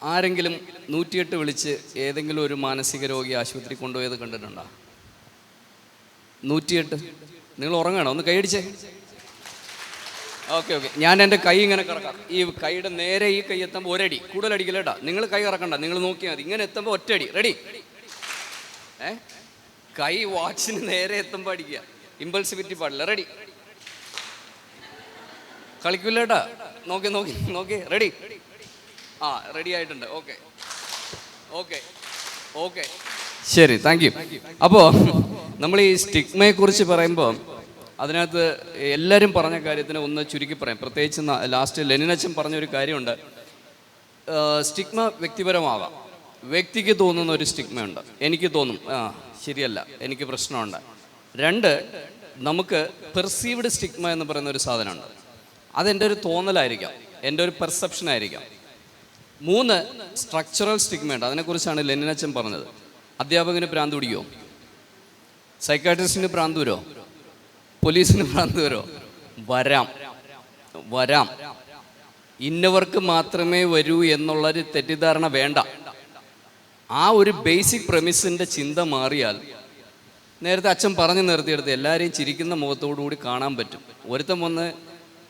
ആരെങ്കിലും 108 വിളിച്ച് ഏതെങ്കിലും ഒരു മാനസിക രോഗി ആശുപത്രി കൊണ്ടുപോയത് കണ്ടിട്ടുണ്ടോ? 108. നിങ്ങൾ ഉറങ്ങണോ? ഒന്ന് കൈയടിച്ചേ. ഓക്കെ. ഞാൻ എൻ്റെ കൈ ഇങ്ങനെ കറക്കാം. ഈ കൈയുടെ നേരെ ഈ കൈ എത്തുമ്പോൾ ഒരടി കൂടുതൽ അടിക്കില്ല കേട്ടോ. നിങ്ങൾ കൈ കറക്കണ്ട, നിങ്ങൾ നോക്കിയാൽ മതി. ഇങ്ങനെ എത്തുമ്പോൾ ഒറ്റയടി. റെഡി? കൈ വാച്ചിന് നേരെ എത്തുമ്പോൾ അടിക്കുക. ഇമ്പൾസിവിറ്റി പാടില്ല. റെഡി? കളിക്കില്ല കേട്ടാ. നോക്കി. റെഡി? റെഡി ആയിട്ടുണ്ട്. ഓക്കെ ശരി, താങ്ക് യു. അപ്പോൾ നമ്മൾ ഈ സ്റ്റിഗ്മയെ കുറിച്ച് പറയുമ്പോൾ അതിനകത്ത് എല്ലാവരും പറഞ്ഞ കാര്യത്തിന് ഒന്ന് ചുരുക്കി പറയാം. പ്രത്യേകിച്ച് ലാസ്റ്റ് ലെനിനച്ചൻ പറഞ്ഞൊരു കാര്യമുണ്ട്. സ്റ്റിഗ്മ വ്യക്തിപരമാവാം. വ്യക്തിക്ക് തോന്നുന്ന ഒരു സ്റ്റിഗ്മയുണ്ട്. എനിക്ക് തോന്നും ശരിയല്ല, എനിക്ക് പ്രശ്നമുണ്ട്. 2, നമുക്ക് പെർസീവ്ഡ് സ്റ്റിഗ്മ എന്ന് പറയുന്ന ഒരു സാധനമുണ്ട്. അതെൻ്റെ ഒരു തോന്നലായിരിക്കാം, എൻ്റെ ഒരു പെർസെപ്ഷനായിരിക്കാം. 3, സ്ട്രക്ചറൽ സ്റ്റിഗ്മയുണ്ട്. അതിനെക്കുറിച്ചാണ് ലെനിനച്ചൻ പറഞ്ഞത്. അധ്യാപകന് ഭ്രാന്ത് പിടിക്കുമോ? സൈക്കാട്രിസ്റ്റിന് ഭ്രാന്ത് വരുമോ? പോലീസിന് ഭ്രാന്ത് വരുമോ? വരാം. ഇന്നവർക്ക് മാത്രമേ വരൂ എന്നുള്ളൊരു തെറ്റിദ്ധാരണ വേണ്ട. ആ ഒരു ബേസിക് പ്രമിസിൻ്റെ ചിന്ത മാറിയാൽ, നേരത്തെ അച്ഛൻ പറഞ്ഞു നിർത്തിയെടുത്ത് എല്ലാവരെയും ചിരിക്കുന്ന മുഖത്തോടു കൂടി കാണാൻ പറ്റും. ഒരുത്തം വന്ന്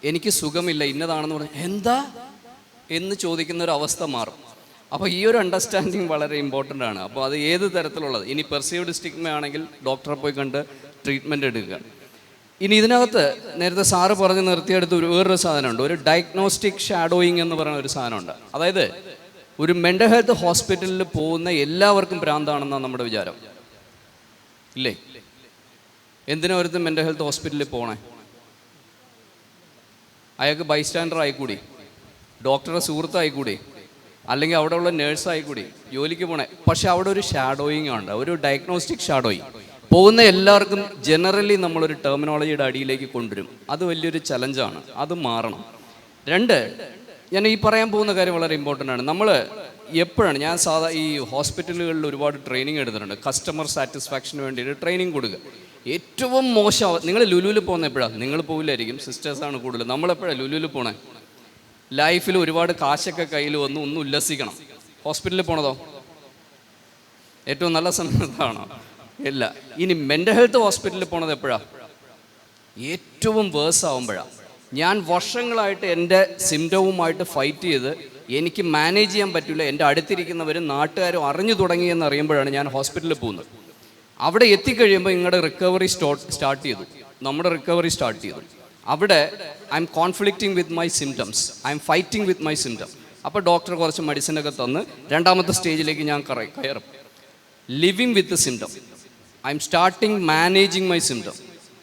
എനിക്ക് സുഖമില്ല ഇന്നതാണെന്ന് പറഞ്ഞ് എന്താ എന്ന് ചോദിക്കുന്ന ഒരു അവസ്ഥ മാറും. അപ്പോൾ ഈ ഒരു അണ്ടർസ്റ്റാൻഡിങ് വളരെ ഇമ്പോർട്ടൻ്റ് ആണ്. അപ്പോൾ അത് ഏത് തരത്തിലുള്ളത്, ഇനി പെർസീവ്ഡ് സ്റ്റിഗ്മ ആണെങ്കിൽ ഡോക്ടറെ പോയി കണ്ട് ട്രീറ്റ്മെൻറ്റ് എടുക്കുക. ഇനി ഇതിനകത്ത് നേരത്തെ സാറ് പറഞ്ഞ് നിർത്തിയെടുത്ത് വേറൊരു സാധനമുണ്ട്. ഒരു ഡയഗ്നോസ്റ്റിക് ഷാഡോയിങ് എന്ന് പറയുന്ന ഒരു സാധനമുണ്ട്. അതായത് ഒരു മെൻ്റൽ ഹെൽത്ത് ഹോസ്പിറ്റലിൽ പോകുന്ന എല്ലാവർക്കും ഭ്രാന്താണെന്നാണ് നമ്മുടെ വിചാരം, ഇല്ലേ? എന്തിനാ ഒരുത്തൻ മെൻ്റൽ ഹെൽത്ത് ഹോസ്പിറ്റലിൽ പോകണേ? അയാൾക്ക് ബൈസ്റ്റാൻഡർ ആയിക്കൂടി, ഡോക്ടറുടെ സുഹൃത്തായിക്കൂടി, അല്ലെങ്കിൽ അവിടെ ഉള്ള നേഴ്സായിക്കൂടി, ജോലിക്ക് പോണേ. പക്ഷെ അവിടെ ഒരു ഷാഡോയിങ് ഉണ്ട്, ഒരു ഡയഗ്നോസ്റ്റിക് ഷാഡോയിങ്. പോകുന്ന എല്ലാവർക്കും ജനറലി നമ്മളൊരു ടെർമിനോളജിയുടെ അടിയിലേക്ക് കൊണ്ടുവരും. അത് വലിയൊരു ചലഞ്ചാണ്, അത് മാറണം. 2, ഞാൻ ഈ പറയാൻ പോകുന്ന കാര്യം വളരെ ഇമ്പോർട്ടൻ്റ് ആണ്. നമ്മൾ എപ്പോഴാണ്, ഞാൻ ഈ ഹോസ്പിറ്റലുകളിൽ ഒരുപാട് ട്രെയിനിങ് എടുത്തിട്ടുണ്ട്. കസ്റ്റമർ സാറ്റിസ്ഫാക്ഷന് വേണ്ടിയിട്ട് ട്രെയിനിങ് കൊടുക്കുക. ഏറ്റവും മോശം, നിങ്ങൾ ലുലുവിൽ പോകുന്ന എപ്പോഴാണ്? നിങ്ങൾ പോകില്ലായിരിക്കും, സിസ്റ്റേഴ്സാണ് കൂടുതൽ. നമ്മളെപ്പോഴാണ് ലുലുവിൽ പോണേ? ലൈഫിൽ ഒരുപാട് കാശൊക്കെ കയ്യിൽ വന്ന് ഒന്ന് ഉല്ലസിക്കണം. ഹോസ്പിറ്റലിൽ പോണതോ ഏറ്റവും നല്ല സമയത്താണോ? ഇല്ല. ഇനി മെൻ്റൽ ഹെൽത്ത് ഹോസ്പിറ്റലിൽ പോണത് എപ്പോഴാണ്? ഏറ്റവും വേഴ്സ് ആവുമ്പോഴാണ്. ഞാൻ വർഷങ്ങളായിട്ട് എൻ്റെ സിംറ്റവുമായിട്ട് ഫൈറ്റ് ചെയ്ത് എനിക്ക് മാനേജ് ചെയ്യാൻ പറ്റില്ല, എൻ്റെ അടുത്തിരിക്കുന്നവരും നാട്ടുകാരും അറിഞ്ഞു തുടങ്ങിയെന്ന് അറിയുമ്പോഴാണ് ഞാൻ ഹോസ്പിറ്റലിൽ പോകുന്നത്. അവിടെ എത്തിക്കഴിയുമ്പോൾ നിങ്ങളുടെ റിക്കവറി സ്റ്റാർട്ട് ചെയ്തു, നമ്മുടെ റിക്കവറി സ്റ്റാർട്ട് ചെയ്തു. അവിടെ I am conflicting with my symptoms, I am fighting with my symptom. അപ്പോൾ ഡോക്ടർ കുറച്ച് മെഡിസിനൊക്കെ തന്ന് 2ാമത്തെ സ്റ്റേജിലേക്ക് ഞാൻ കയറും. Living with symptom, I am starting managing my symptom.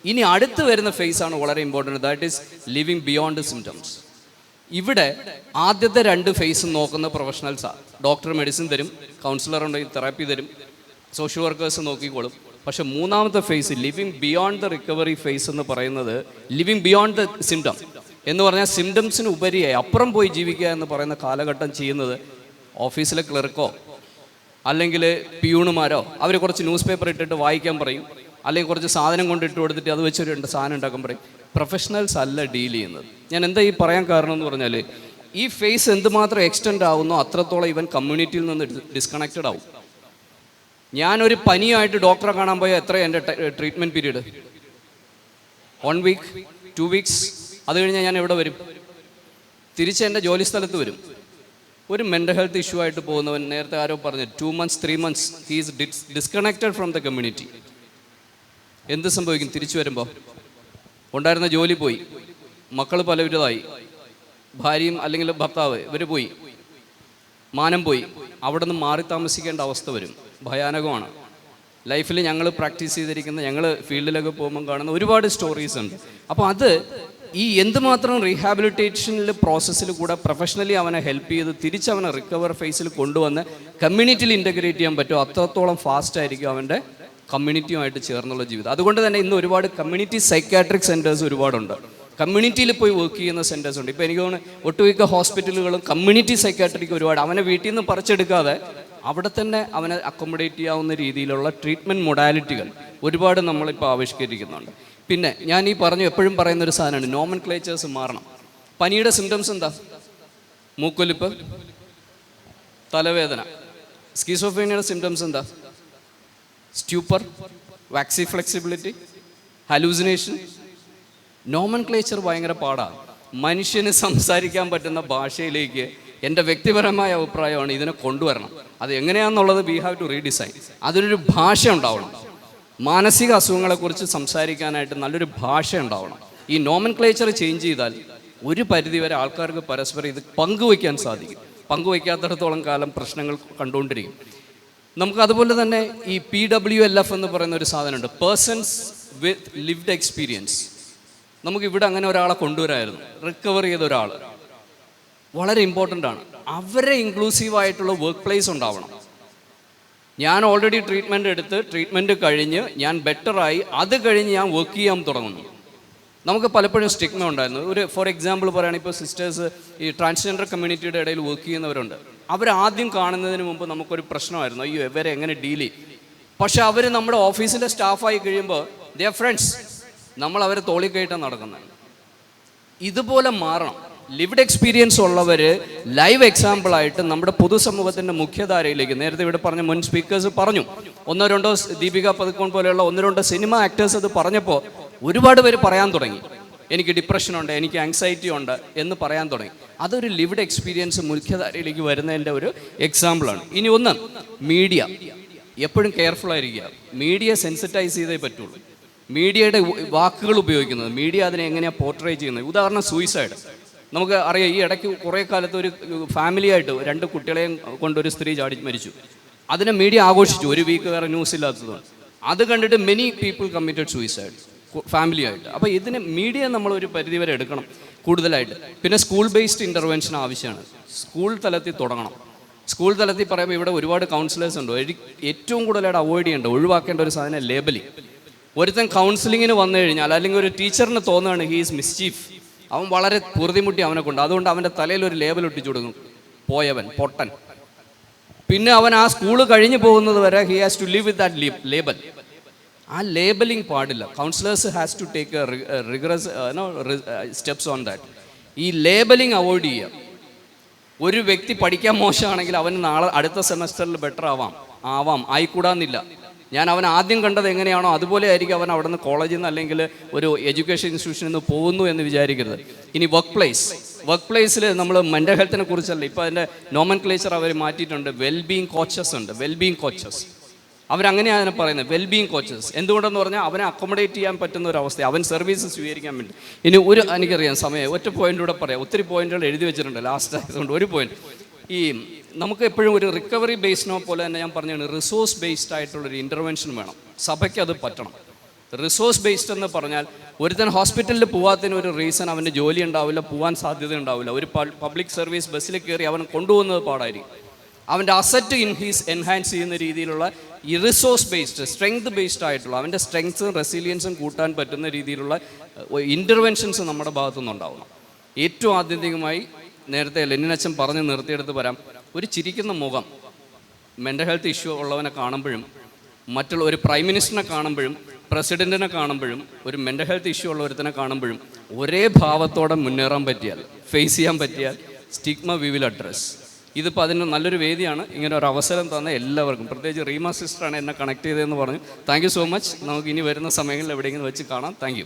ഇനി അടുത്ത് വരുന്ന ഫേസാണ് വളരെ important, that is living beyond symptoms. ഇവിടെ ആദ്യത്തെ 2 ഫേസും നോക്കുന്ന പ്രൊഫഷണൽസാണ്. ഡോക്ടർ മെഡിസിൻ തരും, കൗൺസിലർ ഉണ്ടെങ്കിൽ തെറാപ്പി തരും, സോഷ്യൽ വർക്കേഴ്സ് നോക്കിക്കോളും. പക്ഷെ 3ാമത്തെ phase, living beyond the recovery phase എന്ന് പറയുന്നത്, ലിവിങ് ബിയോണ്ട് ദ സിംറ്റം എന്ന് പറഞ്ഞാൽ സിംറ്റംസിന് ഉപരിയായി അപ്പുറം പോയി ജീവിക്കുക എന്ന് പറയുന്ന കാലഘട്ടം ചെയ്യുന്നത് ഓഫീസിലെ ക്ലർക്കോ അല്ലെങ്കിൽ പിയൂണുമാരോ. അവർ കുറച്ച് ന്യൂസ് പേപ്പർ ഇട്ടിട്ട് വായിക്കാൻ പറയും, അല്ലെങ്കിൽ കുറച്ച് സാധനം കൊണ്ട് ഇട്ട് കൊടുത്തിട്ട് അത് വെച്ചൊരു സാധനം ഉണ്ടാക്കാൻ പറയും. പ്രൊഫഷണൽസ് അല്ല ഡീൽ ചെയ്യുന്നത്. ഞാൻ എന്താ ഈ പറയാൻ കാരണം എന്ന് പറഞ്ഞാൽ, ഈ ഫേസ് എന്തുമാത്രം എക്സ്റ്റെൻഡ് ആവുന്നോ അത്രത്തോളം ഇവൻ കമ്മ്യൂണിറ്റിയിൽ നിന്ന് ഡിസ്കണക്റ്റഡ് ആവും. ഞാനൊരു പനിയായിട്ട് ഡോക്ടറെ കാണാൻ പോയാൽ എത്ര എൻ്റെ ട്രീറ്റ്മെൻറ്റ് പീരീഡ്? 1 week, 2 weeks. അത് കഴിഞ്ഞാൽ ഞാൻ എവിടെ വരും? തിരിച്ച് എൻ്റെ ജോലി സ്ഥലത്ത് വരും. ഒരു മെൻ്റൽ ഹെൽത്ത് ഇഷ്യൂ ആയിട്ട് പോകുന്നവൻ, നേരത്തെ ആരോ പറഞ്ഞു 2 months 3 months he is disconnected from the community. എന്ത് സംഭവിക്കും? തിരിച്ചു വരുമ്പോൾ ഉണ്ടായിരുന്ന ജോലി പോയി, മക്കൾ പലവിധമായി, ഭാര്യയും അല്ലെങ്കിൽ ഭർത്താവ് ഇവർ പോയി, മാനം പോയി, അവിടെ നിന്ന് മാറി താമസിക്കേണ്ട അവസ്ഥ വരും. ഭയാനകമാണ്. ലൈഫിൽ ഞങ്ങൾ പ്രാക്ടീസ് ചെയ്തിരിക്കുന്ന, ഞങ്ങൾ ഫീൽഡിലൊക്കെ പോകുമ്പോൾ കാണുന്ന ഒരുപാട് സ്റ്റോറീസ് ഉണ്ട്. അപ്പോൾ അത് ഈ എന്തുമാത്രം റീഹാബിലിറ്റേഷനിൽ പ്രോസസ്സിൽ കൂടെ പ്രൊഫഷണലി അവനെ ഹെൽപ്പ് ചെയ്ത് തിരിച്ചവനെ റിക്കവർ ഫേസിൽ കൊണ്ടുവന്ന് കമ്മ്യൂണിറ്റിയിൽ ഇൻ്റഗ്രേറ്റ് ചെയ്യാൻ പറ്റുമോ അത്രത്തോളം ഫാസ്റ്റ് ആയിരിക്കും അവൻ്റെ കമ്മ്യൂണിറ്റിയുമായിട്ട് ചേർന്നുള്ള ജീവിതം. അതുകൊണ്ട് തന്നെ ഇന്ന് ഒരുപാട് കമ്മ്യൂണിറ്റി സൈക്കാട്രിക് സെൻറ്റേഴ്സ് ഒരുപാടുണ്ട്. കമ്മ്യൂണിറ്റിയിൽ പോയി വർക്ക് ചെയ്യുന്ന സെൻറ്റേഴ്സ് ഉണ്ട്. ഇപ്പോൾ എനിക്ക് തോന്നുന്നു ഒട്ടുമിക്ക ഹോസ്പിറ്റലുകളും കമ്മ്യൂണിറ്റി സൈക്കാട്രിക് ഒരുപാട്. അവനെ വീട്ടിൽ നിന്ന് പറിച്ചെടുക്കാതെ അവിടെ തന്നെ അവനെ അക്കോമഡേറ്റ് ചെയ്യാവുന്ന രീതിയിലുള്ള ട്രീറ്റ്മെൻറ്റ് മൊഡാലിറ്റികൾ ഒരുപാട് നമ്മളിപ്പോൾ ആവിഷ്കരിക്കുന്നുണ്ട്. പിന്നെ ഞാൻ ഈ എപ്പോഴും പറയുന്നൊരു സാധനമാണ്, നോമൻക്ലേച്ചേഴ്സ് മാറണം. പനിയുടെ സിംറ്റംസ് എന്താ? മൂക്കൊലിപ്പ്, തലവേദന. സ്കിസോഫ്രീനിയയുടെ സിംറ്റംസ് എന്താ? സ്റ്റ്യൂപ്പർ, വാക്സി ഫ്ലെക്സിബിലിറ്റി, ഹലൂസിനേഷൻ. നോമൻക്ലേച്ചർ ഭയങ്കര പാടാണ്. മനുഷ്യന് സംസാരിക്കാൻ പറ്റുന്ന ഭാഷയിലേക്ക് എൻ്റെ വ്യക്തിപരമായ അഭിപ്രായമാണ് ഇതിനെ കൊണ്ടുവരണം. അത് എങ്ങനെയാണെന്നുള്ളത് വി ഹാവ് ടു റീഡിസൈൻ. അതിനൊരു ഭാഷ ഉണ്ടാവണം. മാനസിക അസുഖങ്ങളെക്കുറിച്ച് സംസാരിക്കാനായിട്ട് നല്ലൊരു ഭാഷ ഉണ്ടാവണം. ഈ നോമൻക്ലേച്ചർ ചേഞ്ച് ചെയ്താൽ ഒരു പരിധിവരെ ആൾക്കാർക്ക് പരസ്പരം ഇത് പങ്കുവയ്ക്കാൻ സാധിക്കും. പങ്കുവയ്ക്കാത്തിടത്തോളം കാലം പ്രശ്നങ്ങൾ കണ്ടുകൊണ്ടിരിക്കും. നമുക്ക് അതുപോലെ തന്നെ ഈ PWLF എന്ന് പറയുന്ന ഒരു സാധനമുണ്ട്, പേഴ്സൺസ് വിത്ത് ലിവ്ഡ് എക്സ്പീരിയൻസ്. നമുക്കിവിടെ അങ്ങനെ ഒരാളെ കൊണ്ടുവരായിരുന്നു, റിക്കവർ ചെയ്ത ഒരാൾ. വളരെ ഇമ്പോർട്ടൻ്റ് ആണ്. അവരെ ഇൻക്ലൂസീവായിട്ടുള്ള വർക്ക് പ്ലേസ് ഉണ്ടാവണം. ഞാൻ ഓൾറെഡി ട്രീറ്റ്മെൻറ്റ് എടുത്ത് ട്രീറ്റ്മെൻറ്റ് കഴിഞ്ഞ് ഞാൻ ബെറ്ററായി, അത് കഴിഞ്ഞ് ഞാൻ വർക്ക് ചെയ്യാൻ തുടങ്ങുന്നു. നമുക്ക് പലപ്പോഴും സ്റ്റിഗ്മ ഉണ്ടായിരുന്നു. ഒരു ഫോർ എക്സാമ്പിൾ പറയുകയാണെങ്കിൽ ഇപ്പോൾ സിസ്റ്റേഴ്സ് ഈ ട്രാൻസ്ജെൻഡർ കമ്മ്യൂണിറ്റിയുടെ ഇടയിൽ വർക്ക് ചെയ്യുന്നവരുണ്ട്. അവരാദ്യം കാണുന്നതിന് മുമ്പ് നമുക്കൊരു പ്രശ്നമായിരുന്നു, അയ്യോ ഇവരെ എങ്ങനെ ഡീൽ ചെയ്യും. പക്ഷെ അവർ നമ്മുടെ ഓഫീസിൻ്റെ സ്റ്റാഫായി കഴിയുമ്പോൾ ദേ ആർ ഫ്രണ്ട്സ്. നമ്മൾ അവരെ തോളിക്കയറ്റാൻ നടക്കുന്നത്. ഇതുപോലെ മാറണം. ലിവ്ഡ് എക്സ്പീരിയൻസ് ഉള്ളവർ ലൈവ് എക്സാമ്പിളായിട്ട് നമ്മുടെ പൊതുസമൂഹത്തിൻ്റെ മുഖ്യധാരയിലേക്ക്, നേരത്തെ ഇവിടെ പറഞ്ഞ മുൻ സ്പീക്കേഴ്സ് പറഞ്ഞു, ഒന്നോ രണ്ടോ ദീപിക പദുക്കോൺ പോലെയുള്ള ഒന്നോ രണ്ടോ സിനിമ ആക്ടേഴ്സ് അത് പറഞ്ഞപ്പോൾ ഒരുപാട് പേര് പറയാൻ തുടങ്ങി, എനിക്ക് ഡിപ്രഷനുണ്ട്, എനിക്ക് ആങ്സൈറ്റി ഉണ്ട് എന്ന് പറയാൻ തുടങ്ങി. അതൊരു ലിവ്ഡ് എക്സ്പീരിയൻസ് മുഖ്യധാരയിലേക്ക് വരുന്നതിൻ്റെ ഒരു എക്സാമ്പിളാണ്. ഇനി ഒന്ന്, മീഡിയ എപ്പോഴും കെയർഫുൾ ആയിരിക്കുക. മീഡിയ സെൻസിറ്റൈസ് ചെയ്തേ പറ്റുള്ളൂ. മീഡിയയുടെ വാക്കുകൾ ഉപയോഗിക്കുന്നത്, മീഡിയ അതിനെ എങ്ങനെയാണ് പോർട്രേ ചെയ്യുന്നത്. ഉദാഹരണം സൂയിസൈഡ്. നമുക്ക് അറിയാം, ഈ ഇടയ്ക്ക് കുറേ കാലത്ത് ഒരു ഫാമിലിയായിട്ട് 2 കുട്ടികളെയും കൊണ്ടൊരു സ്ത്രീ ചാടി മരിച്ചു. അതിനെ മീഡിയ ആഘോഷിച്ചു, ഒരു വീക്ക് വേറെ ന്യൂസ് ഇല്ലാത്തതുകൊണ്ട്. അത് കണ്ടിട്ട് മെനി പീപ്പിൾ കമ്മിറ്റഡ് സൂയിസൈഡ് ഫാമിലിയായിട്ട്. അപ്പോൾ ഇതിന് മീഡിയ നമ്മളൊരു പരിധിവരെ എടുക്കണം കൂടുതലായിട്ട്. പിന്നെ സ്കൂൾ ബേസ്ഡ് ഇൻ്റർവെൻഷൻ ആവശ്യമാണ്. സ്കൂൾ തലത്തിൽ തുടങ്ങണം. സ്കൂൾ തലത്തിൽ പറയുമ്പോൾ ഇവിടെ ഒരുപാട് കൗൺസിലേഴ്സ് ഉണ്ട്. ഏറ്റവും കൂടുതലായിട്ട് അവോയ്ഡ് ചെയ്യേണ്ട, ഒഴിവാക്കേണ്ട ഒരു സാധനം ലേബലിംഗ്. ഒരുത്തൻ കൗൺസിലിങ്ങിന് വന്നു കഴിഞ്ഞാൽ അല്ലെങ്കിൽ ഒരു ടീച്ചറിന് തോന്നുകയാണ് ഹീ ഈസ് മിസ്ചീഫ്, അവൻ വളരെ പൊറുതിമുട്ടി അവനെ കൊണ്ട്, അതുകൊണ്ട് അവൻ്റെ തലയിൽ ഒരു ലേബൽ ഒട്ടിച്ചു കൊടുക്കും, പോയവൻ, പൊട്ടൻ. പിന്നെ അവൻ ആ സ്കൂൾ കഴിഞ്ഞ് പോകുന്നത് വരെ he has to live with that label. ആ ലേബലിംഗ് പാടില്ല. Counsellors has to take rigorous steps on that. ഈ ലേബലിംഗ് അവോയ്ഡ് ചെയ്യുക. ഒരു വ്യക്തി പഠിക്കാൻ മോശമാണെങ്കിൽ അവന് നാളെ അടുത്ത സെമസ്റ്ററിൽ ബെറ്റർ ആയിക്കൂടാന്നില്ല. ഞാൻ അവൻ ആദ്യം കണ്ടത് എങ്ങനെയാണോ അതുപോലെ ആയിരിക്കും അവൻ അവിടെ നിന്ന് കോളേജിൽ നിന്ന് അല്ലെങ്കിൽ ഒരു എഡ്യൂക്കേഷൻ ഇൻസ്റ്റിറ്റ്യൂഷനിൽ നിന്ന് പോകുന്നു എന്ന് വിചാരിക്കരുത്. ഇനി വർക്ക് പ്ലേസിൽ നമ്മൾ മെൻ്റൽ ഹെൽത്തിനെ കുറിച്ചല്ല, ഇപ്പോൾ അതിൻ്റെ നോമൻക്ലേച്ചർ അവർ മാറ്റിയിട്ടുണ്ട്. വെൽബീയിങ് കോച്ചസ് ഉണ്ട്, വെൽബീയിങ് കോച്ചസ്. അവരങ്ങനെയാണ് അതിനെ പറയുന്നത്, വെൽബീയിങ് കോച്ചസ്. എന്തുകൊണ്ടെന്ന് പറഞ്ഞാൽ അവനെ അക്കോമഡേറ്റ് ചെയ്യാൻ പറ്റുന്ന ഒരു അവസ്ഥ, അവൻ സർവീസ് സ്വീകരിക്കാൻ വേണ്ടി. ഇനി എനിക്കറിയാം സമയം, ഒറ്റ പോയിൻ്റൂടെ പറയാം. ഒത്തിരി പോയിന്റുകൾ എഴുതി വെച്ചിട്ടുണ്ട്, ലാസ്റ്റ് ആയതുകൊണ്ട് ഒരു പോയിന്റ്. ഈ നമുക്ക് എപ്പോഴും ഒരു റിക്കവറി ബേസ്ഡോ പോലെ തന്നെ ഞാൻ പറഞ്ഞാണ്, റിസോഴ്സ് ബേസ്ഡ് ആയിട്ടുള്ളൊരു ഇൻ്റർവെൻഷൻ വേണം. സഭയ്ക്ക് അത് പറ്റണം. റിസോഴ്സ് ബേസ്ഡ് എന്ന് പറഞ്ഞാൽ ഒരുത്തൻ ഹോസ്പിറ്റലിൽ പോകാത്തതിന് ഒരു റീസൺ അവൻ്റെ ജോലി ഉണ്ടാവില്ല, പോകാൻ സാധ്യത ഉണ്ടാവില്ല. ഒരു പബ്ലിക് സർവീസ് ബസ്സിൽ കയറി അവൻ കൊണ്ടുപോകുന്നത് പാടായിരിക്കും. അവൻ്റെ അസറ്റ് എൻഹാൻസ് ചെയ്യുന്ന രീതിയിലുള്ള ഈ റിസോഴ്സ് ബേസ്ഡ്, സ്ട്രെങ്ത് ബേസ്ഡ് ആയിട്ടുള്ള, അവൻ്റെ സ്ട്രെങ്ത്തും റെസിലിയൻസും കൂട്ടാൻ പറ്റുന്ന രീതിയിലുള്ള ഇൻ്റർവെൻഷൻസ് നമ്മുടെ ഭാഗത്തുനിന്നുണ്ടാവണം. ഏറ്റവും ആത്യന്തികമായി നേരത്തെ ലെനിനച്ചൻ പറഞ്ഞ് നിർത്തിയെടുത്ത് വരാം, ഒരു ചിരിക്കുന്ന മുഖം മെൻ്റൽ ഹെൽത്ത് ഇഷ്യൂ ഉള്ളവനെ കാണുമ്പോഴും, മറ്റുള്ള ഒരു പ്രൈം മിനിസ്റ്ററിനെ കാണുമ്പോഴും, പ്രസിഡൻറ്റിനെ കാണുമ്പോഴും, ഒരു മെൻ്റൽ ഹെൽത്ത് ഇഷ്യൂ ഉള്ള ഒരുത്തനെ കാണുമ്പോഴും ഒരേ ഭാവത്തോടെ മുന്നേറാൻ പറ്റിയാൽ, ഫേസ് ചെയ്യാൻ പറ്റിയാൽ, സ്റ്റിഗ്മ വി വിൽ അഡ്രസ്. ഇതിപ്പോൾ അതിന് നല്ലൊരു വേദിയാണ്. ഇങ്ങനെ ഒരു അവസരം തന്ന എല്ലാവർക്കും, പ്രത്യേകിച്ച് റീമ സിസ്റ്ററാണ് എന്നെ കണക്ട് ചെയ്തതെന്ന് പറഞ്ഞു. Thank you so much. നമുക്ക് ഇനി വരുന്ന സമയങ്ങളിൽ എവിടെയെങ്കിലും വെച്ച് കാണാം. Thank you.